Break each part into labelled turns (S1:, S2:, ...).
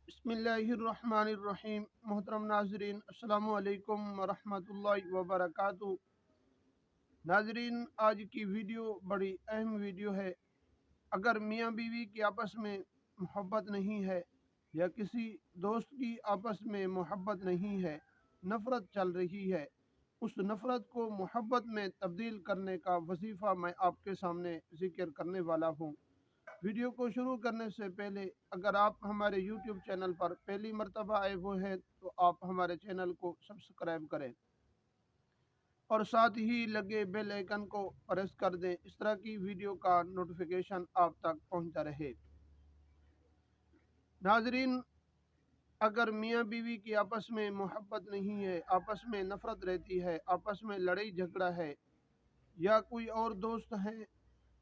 S1: बिस्मिल्लाहिर्रहमानिर्रहीम। मोहतरम नाजरीन, अस्सलामु अलैकुम वरहमतुल्लाहि वबरकातुहू। नाजरीन, आज की वीडियो बड़ी अहम वीडियो है। अगर मियाँ बीवी की आपस में मोहब्बत नहीं है या किसी दोस्त की आपस में मोहब्बत नहीं है, नफ़रत चल रही है, उस नफ़रत को मोहब्बत में तब्दील करने का वजीफ़ा मैं आपके सामने ज़िक्र करने वाला हूँ। वीडियो को शुरू करने से पहले अगर आप हमारे YouTube चैनल पर पहली मर्तबा आए हुए हैं तो आप हमारे चैनल को सब्सक्राइब करें और साथ ही लगे बेल आइकन को प्रेस कर दें। इस तरह की वीडियो का नोटिफिकेशन आप तक पहुंचता रहे। नाजरीन, अगर मियाँ बीवी की आपस में मोहब्बत नहीं है, आपस में नफ़रत रहती है, आपस में लड़ाई झगड़ा है, या कोई और दोस्त हैं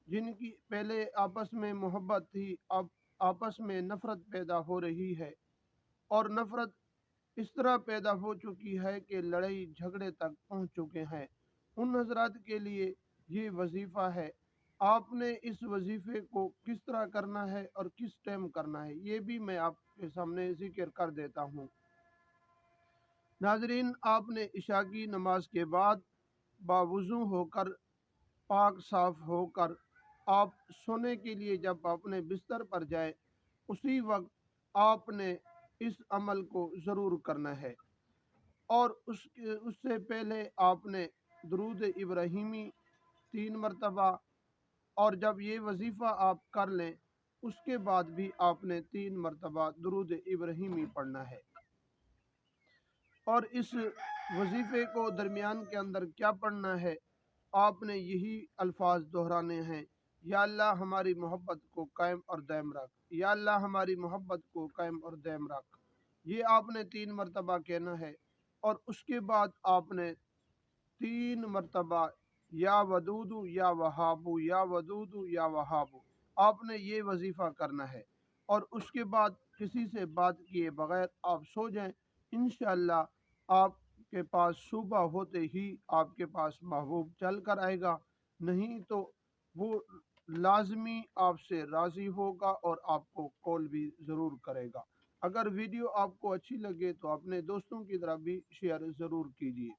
S1: जिनकी पहले आपस में मोहब्बत थी, अब आपस में नफ़रत पैदा हो रही है और नफ़रत इस तरह पैदा हो चुकी है कि लड़ाई झगड़े तक पहुंच चुके हैं, उन हजरात के लिए ये वजीफ़ा है। आपने इस वजीफ़े को किस तरह करना है और किस टाइम करना है, ये भी मैं आपके सामने जिक्र कर देता हूँ। नाजरीन, आपने इशा की नमाज के बाद बावुज़ू होकर, पाक साफ होकर, आप सोने के लिए जब अपने बिस्तर पर जाए, उसी वक्त आपने इस अमल को ज़रूर करना है। और उससे पहले आपने दुरूद इब्राहिमी 3 मरतबा, और जब ये वजीफ़ा आप कर लें उसके बाद भी आपने 3 मरतबा दुरूद इब्राहिमी पढ़ना है। और इस वजीफ़े को दरमियान के अंदर क्या पढ़ना है, आपने यही अल्फाज दोहराने हैं। या अल्लाह हमारी मोहब्बत को कायम और दायम रख, या अल्लाह हमारी मोहब्बत को कायम और दायम रख। ये आपने 3 मरतबा कहना है। और उसके बाद आपने 3 मरतबा या वदूदू या वहाबू, या वदूदू या वहाबू, आपने ये वजीफ़ा करना है। और उसके बाद किसी से बात किए बगैर आप सो जाएं। इंशाअल्लाह आपके पास सुबह होते ही आपके पास महबूब चल कर आएगा, नहीं तो वो लाजमी आपसे राज़ी होगा और आपको कॉल भी ज़रूर करेगा। अगर वीडियो आपको अच्छी लगे तो अपने दोस्तों की तरफ भी शेयर ज़रूर कीजिए।